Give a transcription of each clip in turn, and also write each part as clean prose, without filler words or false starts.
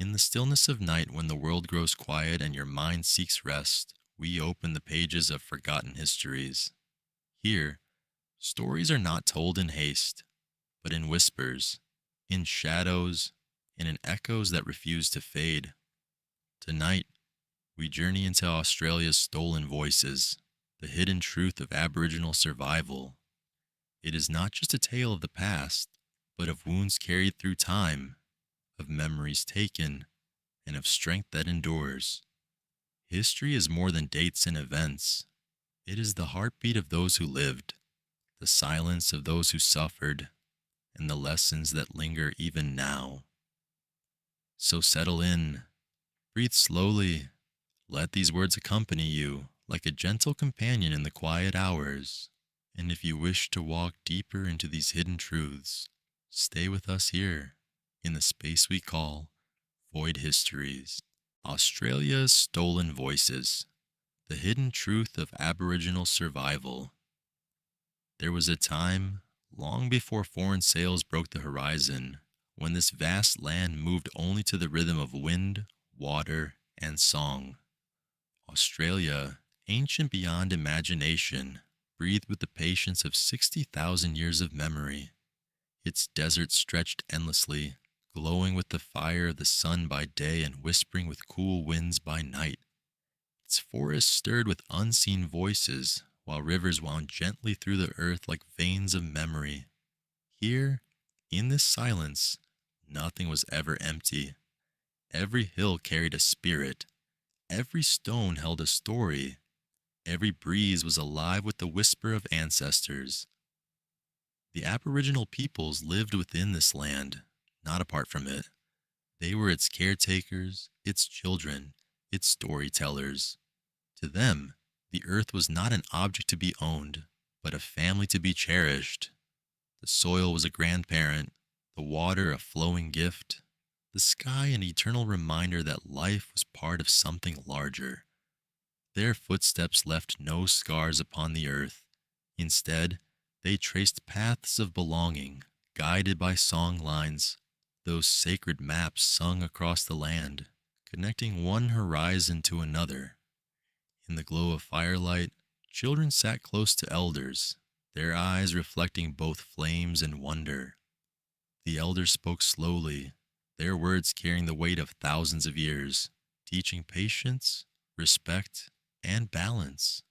In the stillness of night, when the world grows quiet and your mind seeks rest, we open the pages of forgotten histories. Here, stories are not told in haste, but in whispers, in shadows, and in echoes that refuse to fade. Tonight, we journey into Australia's stolen voices, the hidden truth of Aboriginal survival. It is not just a tale of the past, but of wounds carried through time, of memories taken, and of strength that endures. History is more than dates and events. It is the heartbeat of those who lived, the silence of those who suffered, and the lessons that linger even now. So settle in, breathe slowly, let these words accompany you like a gentle companion in the quiet hours. And if you wish to walk deeper into these hidden truths, stay with us here in the space we call Void Histories. Australia's Stolen Voices, the hidden truth of Aboriginal survival. There was a time, long before foreign sails broke the horizon, when this vast land moved only to the rhythm of wind, water, and song. Australia, ancient beyond imagination, breathed with the patience of 60,000 years of memory. Its deserts stretched endlessly, glowing with the fire of the sun by day and whispering with cool winds by night. Its forests stirred with unseen voices, while rivers wound gently through the earth like veins of memory. Here, in this silence, nothing was ever empty. Every hill carried a spirit. Every stone held a story. Every breeze was alive with the whisper of ancestors. The Aboriginal peoples lived within this land, not apart from it. They were its caretakers, its children, its storytellers. To them, the earth was not an object to be owned, but a family to be cherished. The soil was a grandparent, the water a flowing gift, the sky an eternal reminder that life was part of something larger. Their footsteps left no scars upon the earth. Instead, they traced paths of belonging, guided by song lines, those sacred maps sung across the land, connecting one horizon to another. In the glow of firelight, children sat close to elders, their eyes reflecting both flames and wonder. The elders spoke slowly, their words carrying the weight of thousands of years, teaching patience, respect, and balance.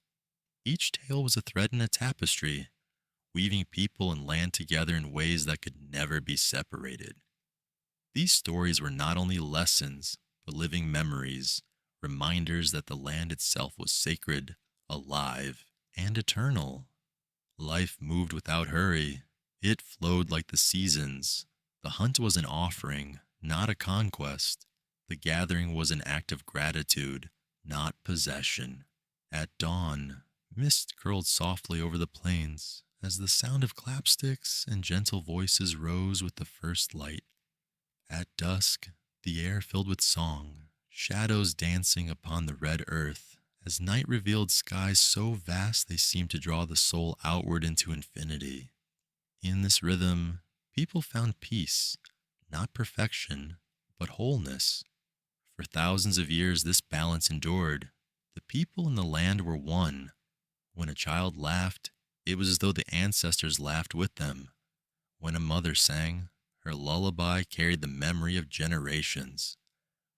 Each tale was a thread in a tapestry, weaving people and land together in ways that could never be separated. These stories were not only lessons, but living memories, reminders that the land itself was sacred, alive, and eternal. Life moved without hurry. It flowed like the seasons. The hunt was an offering, not a conquest. The gathering was an act of gratitude, not possession. At dawn, mist curled softly over the plains as the sound of clapsticks and gentle voices rose with the first light. At dusk, the air filled with song, shadows dancing upon the red earth, as night revealed skies so vast they seemed to draw the soul outward into infinity. In this rhythm, people found peace, not perfection, but wholeness. For thousands of years, this balance endured. The people and the land were one. When a child laughed, it was as though the ancestors laughed with them. When a mother sang, her lullaby carried the memory of generations.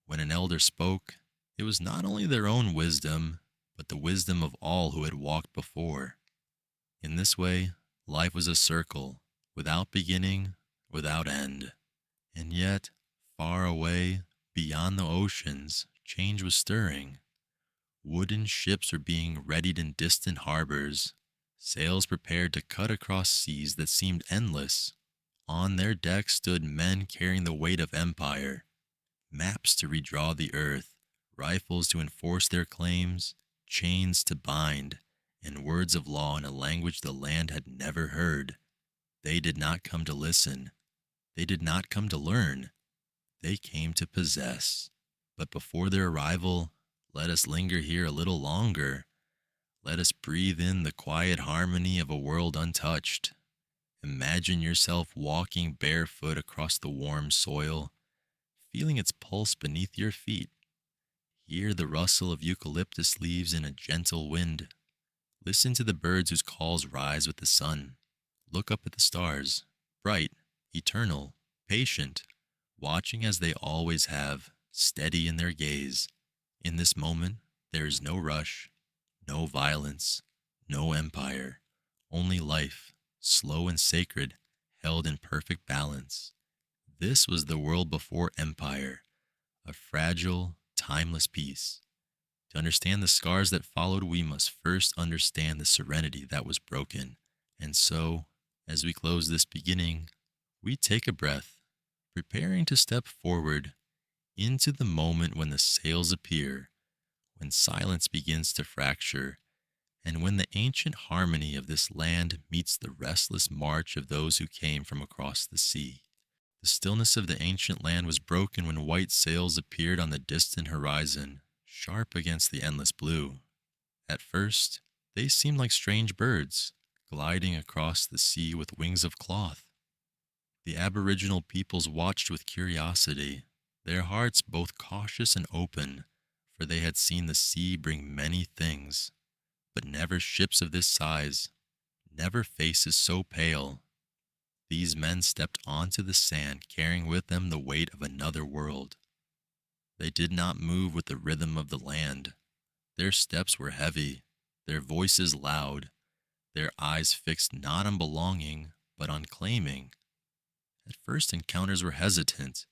When an elder spoke, it was not only their own wisdom, but the wisdom of all who had walked before. In this way, life was a circle, without beginning, without end. And yet, far away, beyond the oceans, change was stirring. Wooden ships were being readied in distant harbors, sails prepared to cut across seas that seemed endless. On their decks stood men carrying the weight of empire, maps to redraw the earth, rifles to enforce their claims, chains to bind, and words of law in a language the land had never heard. They did not come to listen. They did not come to learn. They came to possess. But before their arrival, let us linger here a little longer. Let us breathe in the quiet harmony of a world untouched. Imagine yourself walking barefoot across the warm soil, feeling its pulse beneath your feet. Hear the rustle of eucalyptus leaves in a gentle wind. Listen to the birds whose calls rise with the sun. Look up at the stars, bright, eternal, patient, watching as they always have, steady in their gaze. In this moment, there is no rush, no violence, no empire, only life, slow and sacred, held in perfect balance. This was the world before empire, a fragile, timeless peace. To understand the scars that followed, we must first understand the serenity that was broken. And so, as we close this beginning, we take a breath, preparing to step forward into the moment when the sails appear, when silence begins to fracture, and when the ancient harmony of this land meets the restless march of those who came from across the sea. The stillness of the ancient land was broken when white sails appeared on the distant horizon, sharp against the endless blue. At first, they seemed like strange birds, gliding across the sea with wings of cloth. The aboriginal peoples watched with curiosity, their hearts both cautious and open, for they had seen the sea bring many things, but never ships of this size, never faces so pale. These men stepped onto the sand, carrying with them the weight of another world. They did not move with the rhythm of the land. Their steps were heavy, their voices loud, their eyes fixed not on belonging, but on claiming. At first, encounters were hesitant.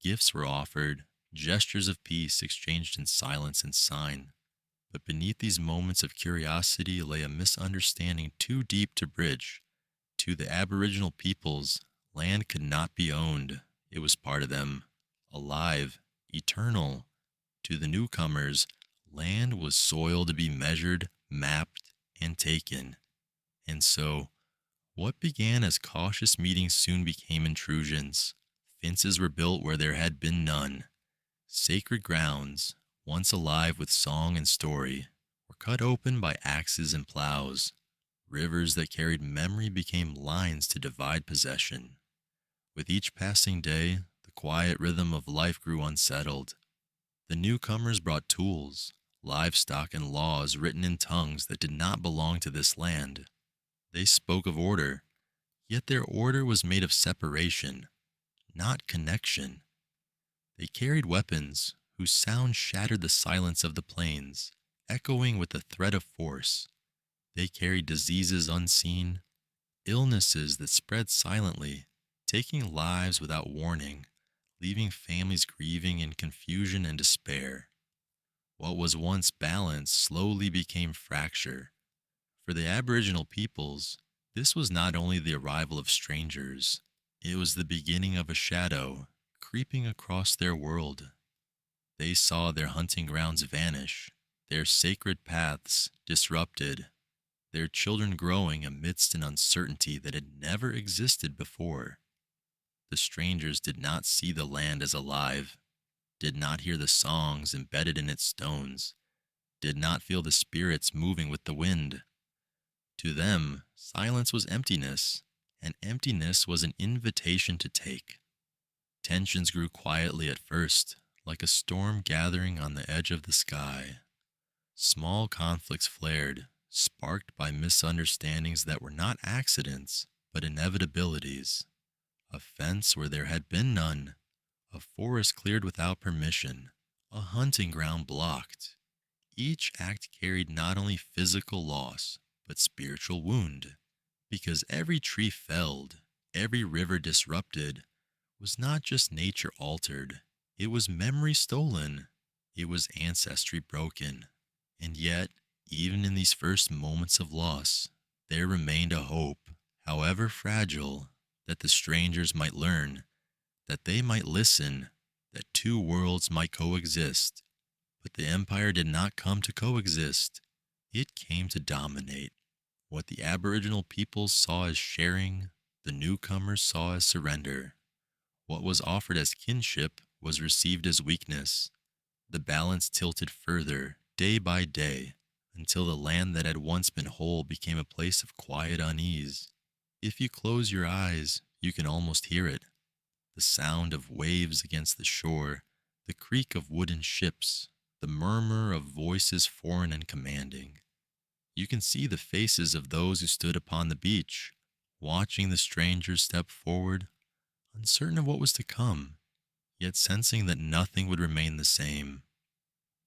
Gifts were offered, gestures of peace exchanged in silence and sign. But beneath these moments of curiosity lay a misunderstanding too deep to bridge. To the aboriginal peoples, land could not be owned. It was part of them, alive, eternal. To the newcomers, land was soil to be measured, mapped, and taken. And so, what began as cautious meetings soon became intrusions. Fences were built where there had been none. Sacred grounds, once alive with song and story, were cut open by axes and plows. Rivers that carried memory became lines to divide possession. With each passing day, the quiet rhythm of life grew unsettled. The newcomers brought tools, livestock, and laws written in tongues that did not belong to this land. They spoke of order, yet their order was made of separation, not connection. They carried weapons whose sound shattered the silence of the plains, echoing with the threat of force. They carried diseases unseen, illnesses that spread silently, taking lives without warning, leaving families grieving in confusion and despair. What was once balance slowly became fracture. For the Aboriginal peoples, this was not only the arrival of strangers, it was the beginning of a shadow creeping across their world. They saw their hunting grounds vanish, their sacred paths disrupted, their children growing amidst an uncertainty that had never existed before. The strangers did not see the land as alive, did not hear the songs embedded in its stones, did not feel the spirits moving with the wind. To them, silence was emptiness, and emptiness was an invitation to take. Tensions grew quietly at first, like a storm gathering on the edge of the sky. Small conflicts flared, sparked by misunderstandings that were not accidents, but inevitabilities. A fence where there had been none, a forest cleared without permission, a hunting ground blocked. Each act carried not only physical loss, but spiritual wound, because every tree felled, every river disrupted, was not just nature altered, it was memory stolen, it was ancestry broken. And yet, even in these first moments of loss, there remained a hope, however fragile, that the strangers might learn, that they might listen, that two worlds might coexist. But the empire did not come to coexist, it came to dominate. What the Aboriginal peoples saw as sharing, the newcomers saw as surrender. What was offered as kinship was received as weakness. The balance tilted further, day by day, until the land that had once been whole became a place of quiet unease. If you close your eyes, you can almost hear it. The sound of waves against the shore, the creak of wooden ships, the murmur of voices foreign and commanding. You can see the faces of those who stood upon the beach, watching the strangers step forward, uncertain of what was to come, yet sensing that nothing would remain the same.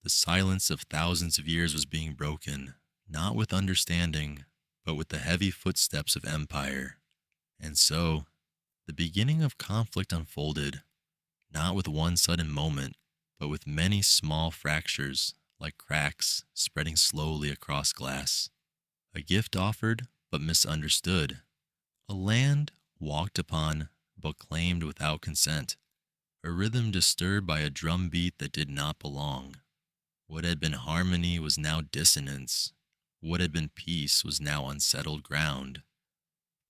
The silence of thousands of years was being broken, not with understanding, but with the heavy footsteps of empire. And so, the beginning of conflict unfolded, not with one sudden moment, but with many small fractures, like cracks spreading slowly across glass. A gift offered, but misunderstood. A land walked upon, but claimed without consent. A rhythm disturbed by a drum beat that did not belong. What had been harmony was now dissonance. What had been peace was now unsettled ground.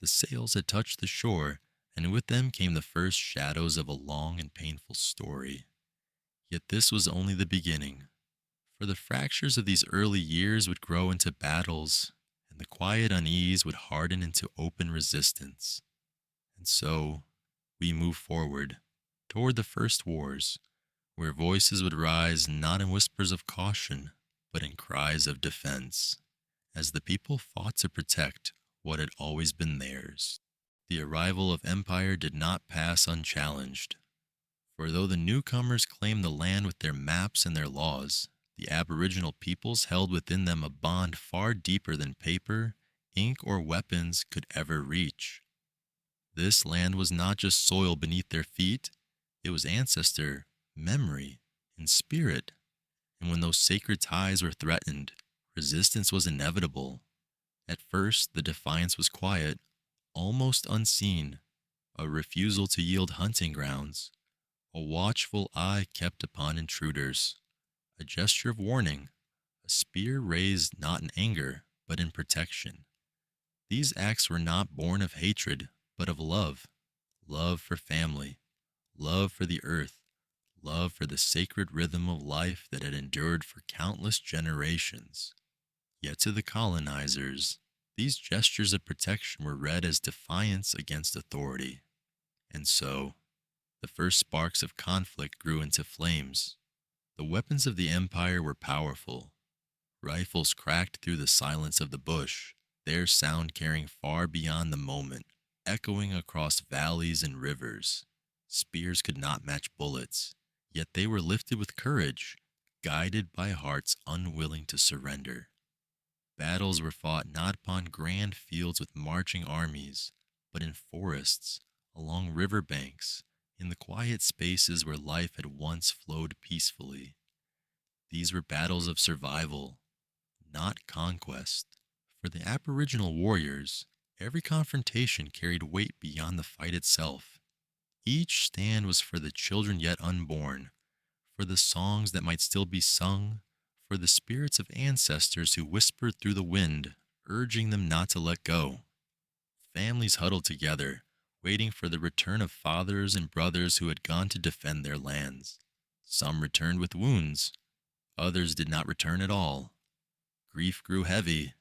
The sails had touched the shore, and with them came the first shadows of a long and painful story. Yet this was only the beginning, for the fractures of these early years would grow into battles, and the quiet unease would harden into open resistance. And so, we move forward, toward the first wars, where voices would rise not in whispers of caution, but in cries of defense, as the people fought to protect what had always been theirs. The arrival of empire did not pass unchallenged, for though the newcomers claimed the land with their maps and their laws, the aboriginal peoples held within them a bond far deeper than paper, ink, or weapons could ever reach. This land was not just soil beneath their feet, it was ancestor, memory, and spirit. And when those sacred ties were threatened, resistance was inevitable. At first, the defiance was quiet, almost unseen, a refusal to yield hunting grounds, a watchful eye kept upon intruders, a gesture of warning, a spear raised not in anger, but in protection. These acts were not born of hatred, but of love, love for family, love for the earth, love for the sacred rhythm of life that had endured for countless generations. Yet to the colonizers, these gestures of protection were read as defiance against authority. And so, the first sparks of conflict grew into flames. The weapons of the empire were powerful. Rifles cracked through the silence of the bush, their sound carrying far beyond the moment, echoing across valleys and rivers. Spears could not match bullets, yet they were lifted with courage, guided by hearts unwilling to surrender. Battles were fought not upon grand fields with marching armies, but in forests, along river banks, in the quiet spaces where life had once flowed peacefully. These were battles of survival, not conquest. For the Aboriginal warriors, every confrontation carried weight beyond the fight itself. Each stand was for the children yet unborn, for the songs that might still be sung, for the spirits of ancestors who whispered through the wind, urging them not to let go. Families huddled together, waiting for the return of fathers and brothers who had gone to defend their lands. Some returned with wounds, others did not return at all. Grief grew heavy,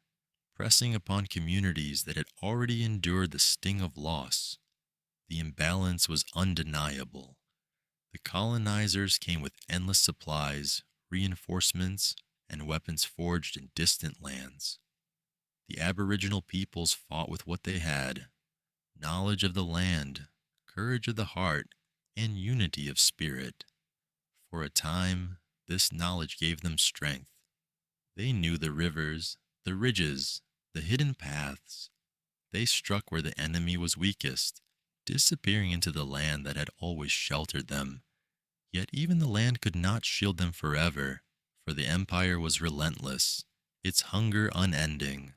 pressing upon communities that had already endured the sting of loss. The imbalance was undeniable. The colonizers came with endless supplies, reinforcements, and weapons forged in distant lands. The Aboriginal peoples fought with what they had: knowledge of the land, courage of the heart, and unity of spirit. For a time, this knowledge gave them strength. They knew the rivers, the ridges, the hidden paths. They struck where the enemy was weakest, disappearing into the land that had always sheltered them. Yet even the land could not shield them forever, for the empire was relentless, its hunger unending.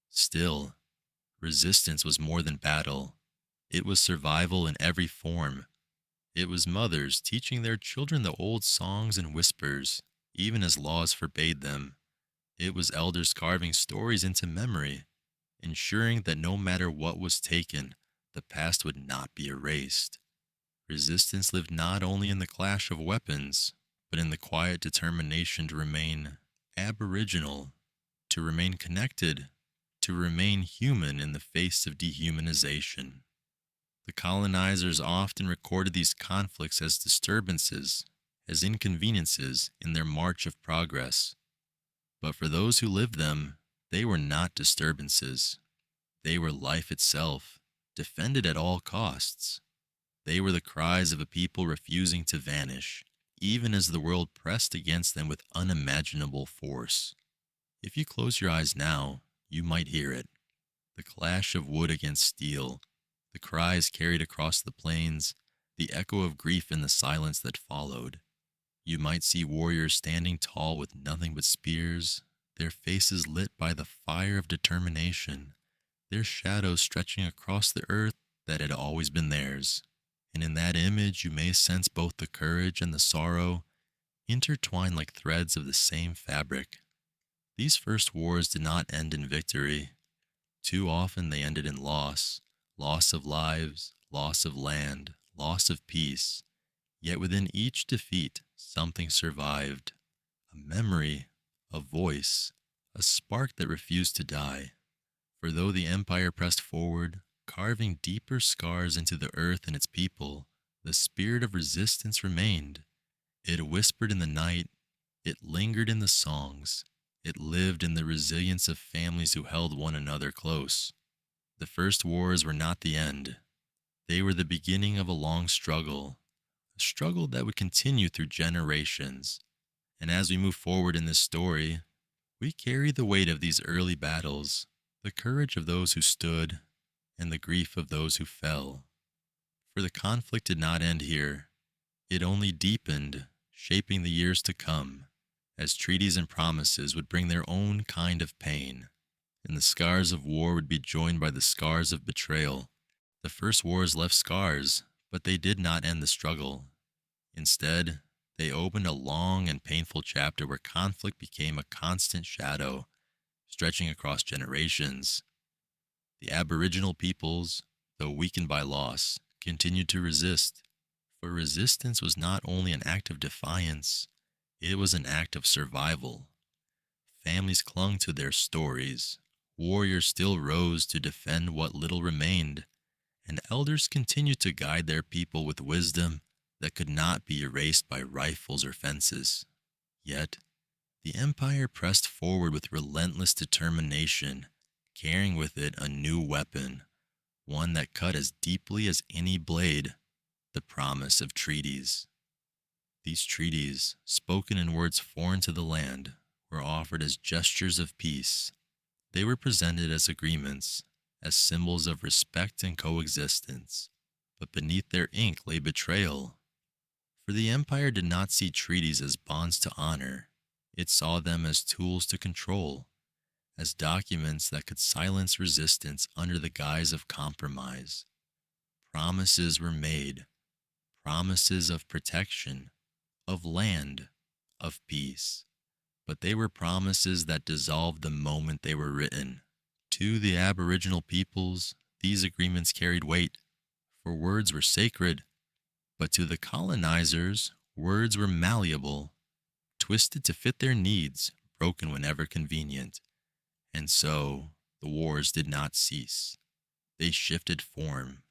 Still, resistance was more than battle. It was survival in every form. It was mothers teaching their children the old songs and whispers, even as laws forbade them. It was elders carving stories into memory, ensuring that no matter what was taken, the past would not be erased. Resistance lived not only in the clash of weapons, but in the quiet determination to remain aboriginal, to remain connected, to remain human in the face of dehumanization. The colonizers often recorded these conflicts as disturbances, as inconveniences in their march of progress. But for those who lived them, they were not disturbances. They were life itself, defended at all costs. They were the cries of a people refusing to vanish, even as the world pressed against them with unimaginable force. If you close your eyes now, you might hear it. The clash of wood against steel, the cries carried across the plains, the echo of grief in the silence that followed. You might see warriors standing tall with nothing but spears, their faces lit by the fire of determination, their shadows stretching across the earth that had always been theirs. And in that image, you may sense both the courage and the sorrow, intertwined like threads of the same fabric. These first wars did not end in victory. Too often they ended in loss, loss of lives, loss of land, loss of peace. Yet within each defeat, something survived. A memory, a voice, a spark that refused to die. For though the empire pressed forward, carving deeper scars into the earth and its people, the spirit of resistance remained. It whispered in the night, it lingered in the songs, it lived in the resilience of families who held one another close. The first wars were not the end. They were the beginning of a long struggle, a struggle that would continue through generations. And as we move forward in this story, we carry the weight of these early battles, the courage of those who stood, and the grief of those who fell. For the conflict did not end here. It only deepened, shaping the years to come, as treaties and promises would bring their own kind of pain, and the scars of war would be joined by the scars of betrayal. The first wars left scars, but they did not end the struggle. Instead, they opened a long and painful chapter where conflict became a constant shadow, stretching across generations. The Aboriginal peoples, though weakened by loss, continued to resist, for resistance was not only an act of defiance, it was an act of survival. Families clung to their stories, warriors still rose to defend what little remained, and elders continued to guide their people with wisdom that could not be erased by rifles or fences. Yet, the empire pressed forward with relentless determination, carrying with it a new weapon, one that cut as deeply as any blade, the promise of treaties. These treaties, spoken in words foreign to the land, were offered as gestures of peace. They were presented as agreements, as symbols of respect and coexistence, but beneath their ink lay betrayal. For the empire did not see treaties as bonds to honor, it saw them as tools to control, as documents that could silence resistance under the guise of compromise. Promises were made, promises of protection, of land, of peace, but they were promises that dissolved the moment they were written. To the Aboriginal peoples, these agreements carried weight, for words were sacred, but to the colonizers, words were malleable, twisted to fit their needs, broken whenever convenient. And so, the wars did not cease. They shifted form.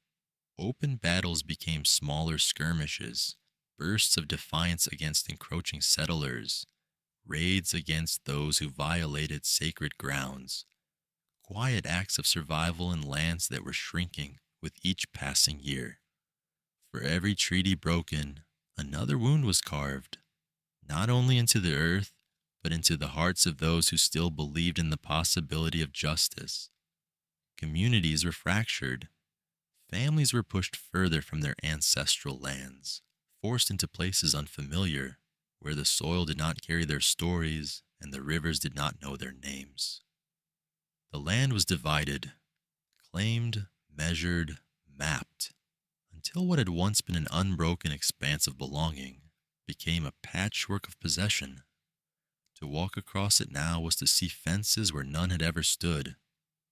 Open battles became smaller skirmishes, bursts of defiance against encroaching settlers, raids against those who violated sacred grounds, quiet acts of survival in lands that were shrinking with each passing year. For every treaty broken, another wound was carved, not only into the earth, but into the hearts of those who still believed in the possibility of justice. Communities were fractured. Families were pushed further from their ancestral lands, forced into places unfamiliar, where the soil did not carry their stories and the rivers did not know their names. The land was divided, claimed, measured, mapped, until what had once been an unbroken expanse of belonging became a patchwork of possession. To walk across it now was to see fences where none had ever stood,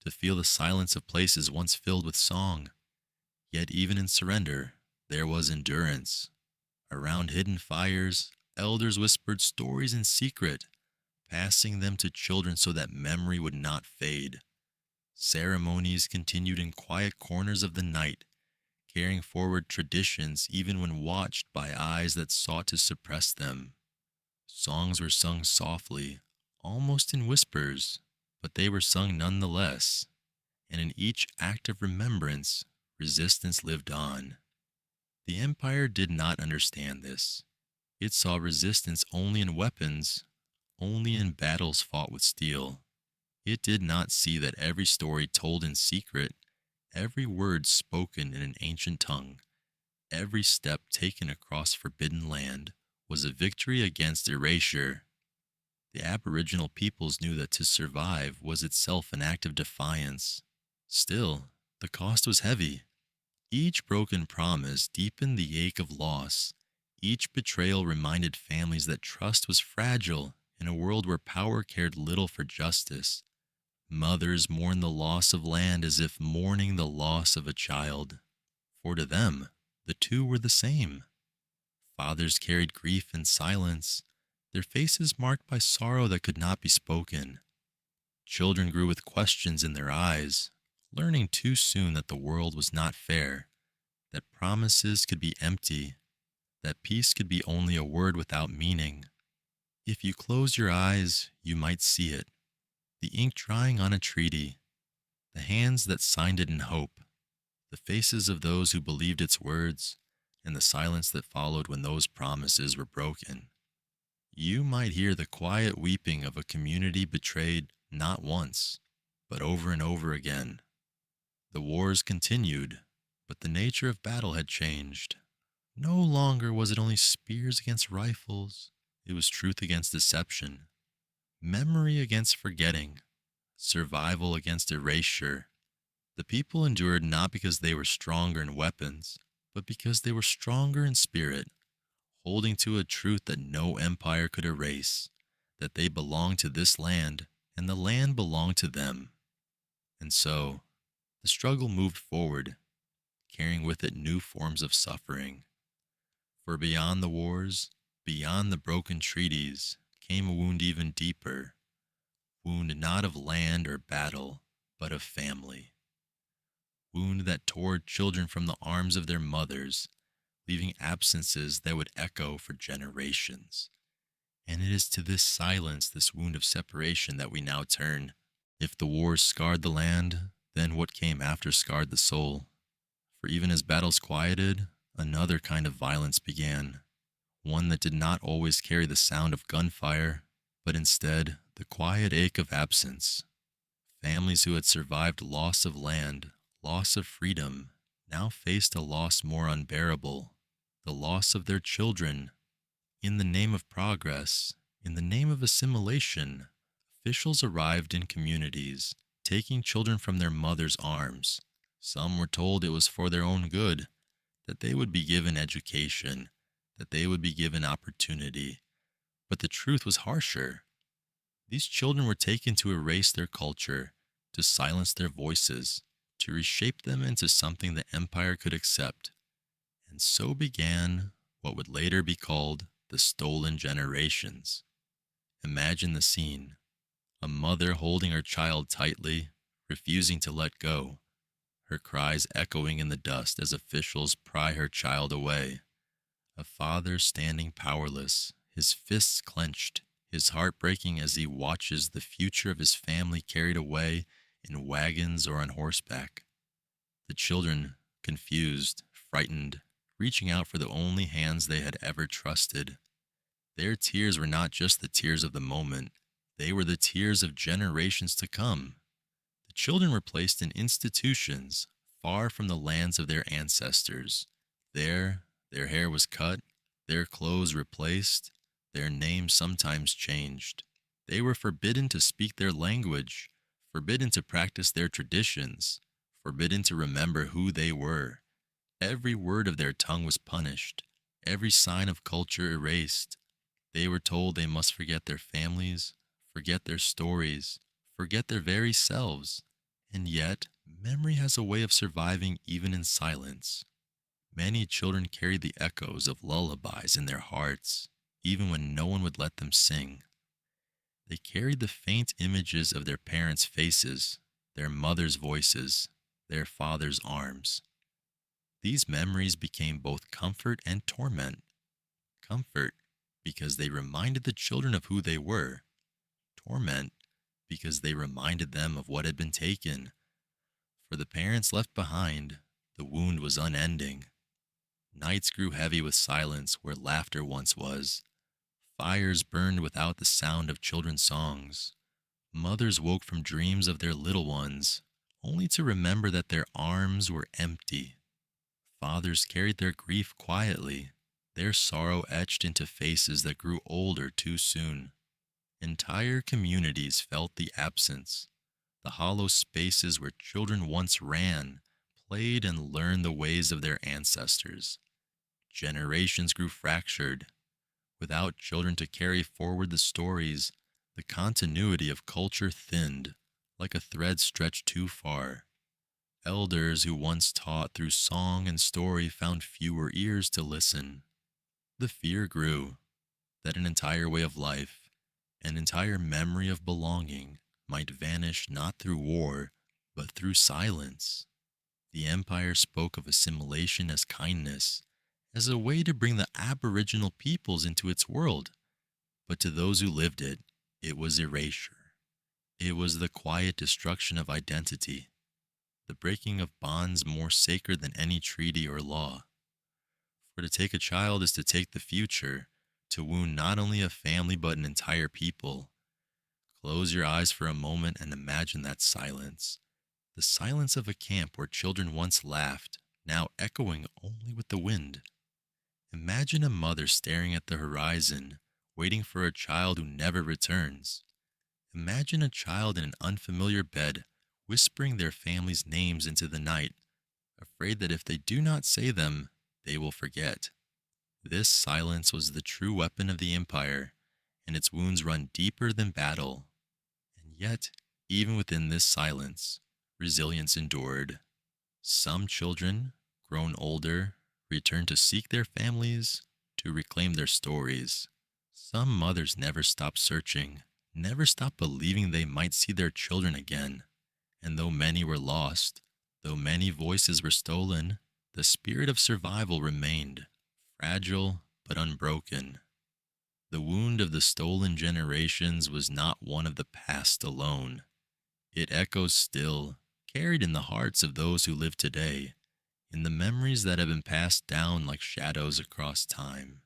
to feel the silence of places once filled with song. Yet even in surrender, there was endurance. Around hidden fires, elders whispered stories in secret, passing them to children so that memory would not fade. Ceremonies continued in quiet corners of the night, carrying forward traditions even when watched by eyes that sought to suppress them. Songs were sung softly, almost in whispers, but they were sung nonetheless, and in each act of remembrance, resistance lived on. The Empire did not understand this. It saw resistance only in weapons, only in battles fought with steel. It did not see that every story told in secret, every word spoken in an ancient tongue, every step taken across forbidden land was a victory against erasure. The Aboriginal peoples knew that to survive was itself an act of defiance. Still, the cost was heavy. Each broken promise deepened the ache of loss. Each betrayal reminded families that trust was fragile in a world where power cared little for justice. Mothers mourned the loss of land as if mourning the loss of a child. For to them, the two were the same. Fathers carried grief in silence, their faces marked by sorrow that could not be spoken. Children grew with questions in their eyes, learning too soon that the world was not fair, that promises could be empty, that peace could be only a word without meaning. If you close your eyes, you might see it, the ink drying on a treaty, the hands that signed it in hope, the faces of those who believed its words, and the silence that followed when those promises were broken. You might hear the quiet weeping of a community betrayed not once, but over and over again. The wars continued, but the nature of battle had changed. No longer was it only spears against rifles, it was truth against deception, memory against forgetting, survival against erasure. The people endured not because they were stronger in weapons, but because they were stronger in spirit, holding to a truth that no empire could erase, that they belonged to this land and the land belonged to them. And so, the struggle moved forward, carrying with it new forms of suffering. For beyond the wars, beyond the broken treaties, came a wound even deeper, wound not of land or battle, but of family. Wound that tore children from the arms of their mothers, leaving absences that would echo for generations. And it is to this silence, this wound of separation, that we now turn. If the wars scarred the land, then what came after scarred the soul. For even as battles quieted, another kind of violence began, one that did not always carry the sound of gunfire, but instead the quiet ache of absence. Families who had survived loss of land, loss of freedom, now faced a loss more unbearable, the loss of their children. In the name of progress, in the name of assimilation, officials arrived in communities, taking children from their mothers' arms. Some were told it was for their own good, that they would be given education, that they would be given opportunity. But the truth was harsher. These children were taken to erase their culture, to silence their voices, to reshape them into something the empire could accept. And so began what would later be called the stolen generations. Imagine the scene: a mother holding her child tightly, refusing to let go, her cries echoing in the dust as officials pry her child away. A father standing powerless, his fists clenched, his heart breaking as he watches the future of his family carried away in wagons or on horseback. The children, confused, frightened, reaching out for the only hands they had ever trusted. Their tears were not just the tears of the moment, they were the tears of generations to come. The children were placed in institutions far from the lands of their ancestors. There, their hair was cut, their clothes replaced, their names sometimes changed. They were forbidden to speak their language, forbidden to practice their traditions, forbidden to remember who they were. Every word of their tongue was punished, every sign of culture erased. They were told they must forget their families, forget their stories, forget their very selves. And yet, memory has a way of surviving even in silence. Many children carried the echoes of lullabies in their hearts, even when no one would let them sing. They carried the faint images of their parents' faces, their mothers' voices, their fathers' arms. These memories became both comfort and torment. Comfort, because they reminded the children of who they were. Torment, because they reminded them of what had been taken. For the parents left behind, the wound was unending. Nights grew heavy with silence where laughter once was. Fires burned without the sound of children's songs. Mothers woke from dreams of their little ones, only to remember that their arms were empty. Fathers carried their grief quietly, their sorrow etched into faces that grew older too soon. Entire communities felt the absence, the hollow spaces where children once ran, played, and learned the ways of their ancestors. Generations grew fractured. Without children to carry forward the stories, the continuity of culture thinned, like a thread stretched too far. Elders who once taught through song and story found fewer ears to listen. The fear grew that an entire way of life, an entire memory of belonging, might vanish not through war, but through silence. The empire spoke of assimilation as kindness, as a way to bring the aboriginal peoples into its world. But to those who lived it, it was erasure. It was the quiet destruction of identity, the breaking of bonds more sacred than any treaty or law. For to take a child is to take the future, to wound not only a family but an entire people. Close your eyes for a moment and imagine that silence. The silence of a camp where children once laughed, now echoing only with the wind. Imagine a mother staring at the horizon, waiting for a child who never returns. Imagine a child in an unfamiliar bed, whispering their family's names into the night, afraid that if they do not say them, they will forget. This silence was the true weapon of the empire, and its wounds run deeper than battle. And yet, even within this silence, resilience endured. Some children, grown older, returned to seek their families, to reclaim their stories. Some mothers never stopped searching, never stopped believing they might see their children again. And though many were lost, though many voices were stolen, the spirit of survival remained, fragile but unbroken. The wound of the stolen generations was not one of the past alone. It echoes still, carried in the hearts of those who live today, in the memories that have been passed down like shadows across time.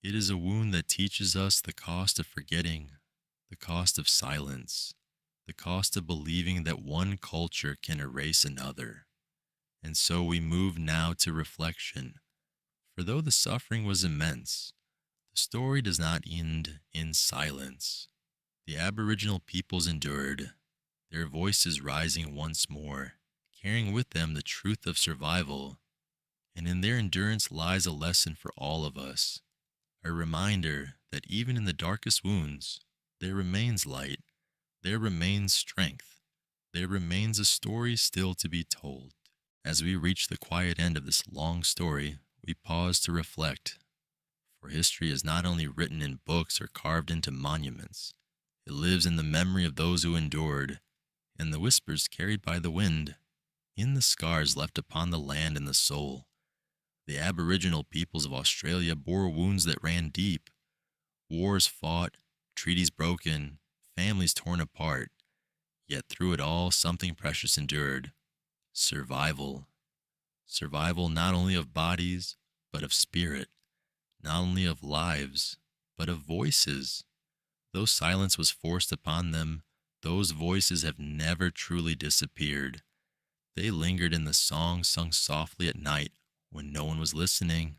It is a wound that teaches us the cost of forgetting, the cost of silence, the cost of believing that one culture can erase another. And so we move now to reflection. For though the suffering was immense, the story does not end in silence. The Aboriginal peoples endured, their voices rising once more, carrying with them the truth of survival. And in their endurance lies a lesson for all of us, a reminder that even in the darkest wounds, there remains light, there remains strength, there remains a story still to be told. As we reach the quiet end of this long story, we pause to reflect. For history is not only written in books or carved into monuments, it lives in the memory of those who endured, in the whispers carried by the wind, in the scars left upon the land and the soul. The Aboriginal peoples of Australia bore wounds that ran deep. Wars fought, treaties broken, families torn apart. Yet through it all, something precious endured. Survival. Survival not only of bodies, but of spirit. Not only of lives, but of voices. Though silence was forced upon them, those voices have never truly disappeared. They lingered in the songs sung softly at night when no one was listening.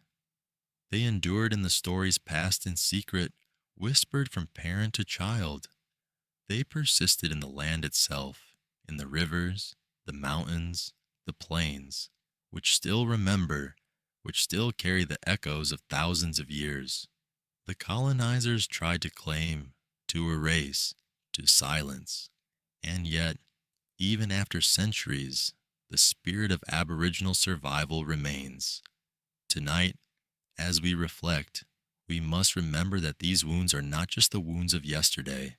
They endured in the stories passed in secret, whispered from parent to child. They persisted in the land itself, in the rivers, the mountains, the plains, which still remember, which still carry the echoes of thousands of years. The colonizers tried to claim, to erase, to silence, and yet, even after centuries, the spirit of Aboriginal survival remains. Tonight, as we reflect, we must remember that these wounds are not just the wounds of yesterday.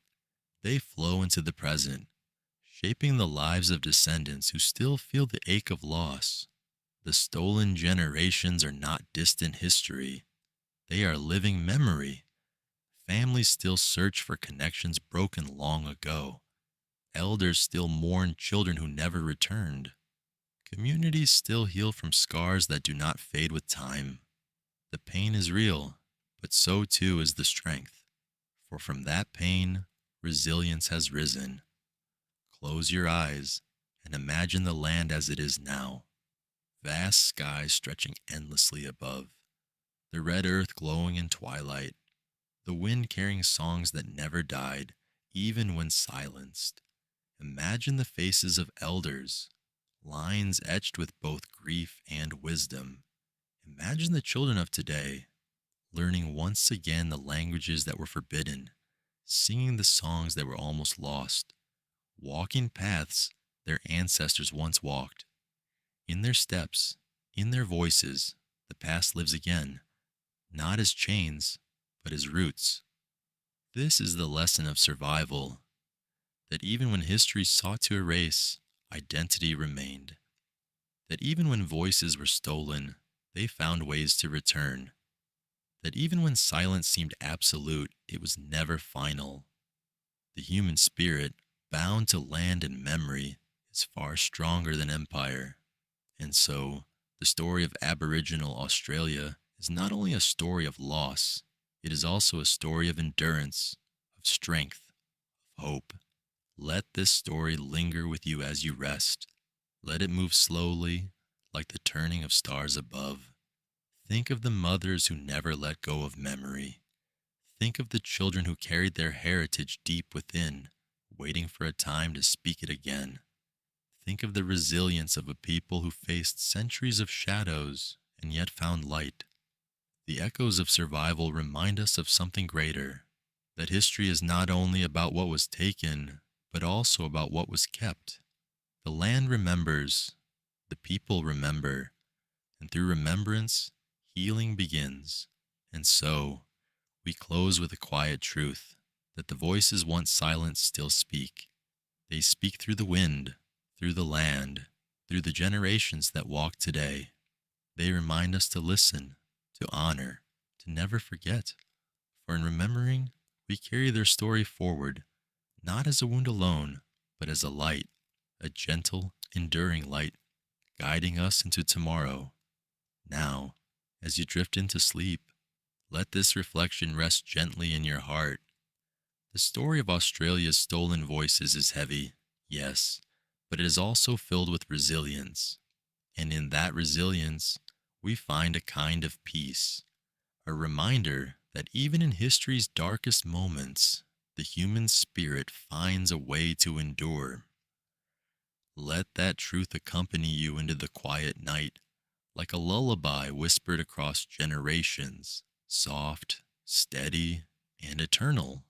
They flow into the present, shaping the lives of descendants who still feel the ache of loss. The stolen generations are not distant history, they are living memory. Families still search for connections broken long ago. Elders still mourn children who never returned. Communities still heal from scars that do not fade with time. The pain is real, but so too is the strength. For from that pain, resilience has risen. Close your eyes and imagine the land as it is now. Vast skies stretching endlessly above, the red earth glowing in twilight, the wind carrying songs that never died, even when silenced. Imagine the faces of elders, lines etched with both grief and wisdom. Imagine the children of today, learning once again the languages that were forbidden, singing the songs that were almost lost, walking paths their ancestors once walked. In their steps, in their voices, the past lives again, not as chains, but as roots. This is the lesson of survival, that even when history sought to erase, identity remained. That even when voices were stolen, they found ways to return. That even when silence seemed absolute, it was never final. The human spirit, bound to land and memory, is far stronger than empire. And so, the story of Aboriginal Australia is not only a story of loss, it is also a story of endurance, of strength, of hope. Let this story linger with you as you rest. Let it move slowly, like the turning of stars above. Think of the mothers who never let go of memory. Think of the children who carried their heritage deep within, waiting for a time to speak it again. Think of the resilience of a people who faced centuries of shadows and yet found light. The echoes of survival remind us of something greater, that history is not only about what was taken, but also about what was kept. The land remembers, the people remember, and through remembrance, healing begins. And so, we close with a quiet truth, that the voices once silent still speak. They speak through the wind, through the land, through the generations that walk today. They remind us to listen, to honor, to never forget. For in remembering, we carry their story forward, not as a wound alone, but as a light, a gentle, enduring light, guiding us into tomorrow. Now, as you drift into sleep, let this reflection rest gently in your heart. The story of Australia's stolen voices is heavy, yes, but it is also filled with resilience. And in that resilience, we find a kind of peace, a reminder that even in history's darkest moments, the human spirit finds a way to endure. Let that truth accompany you into the quiet night, like a lullaby whispered across generations, soft, steady, and eternal.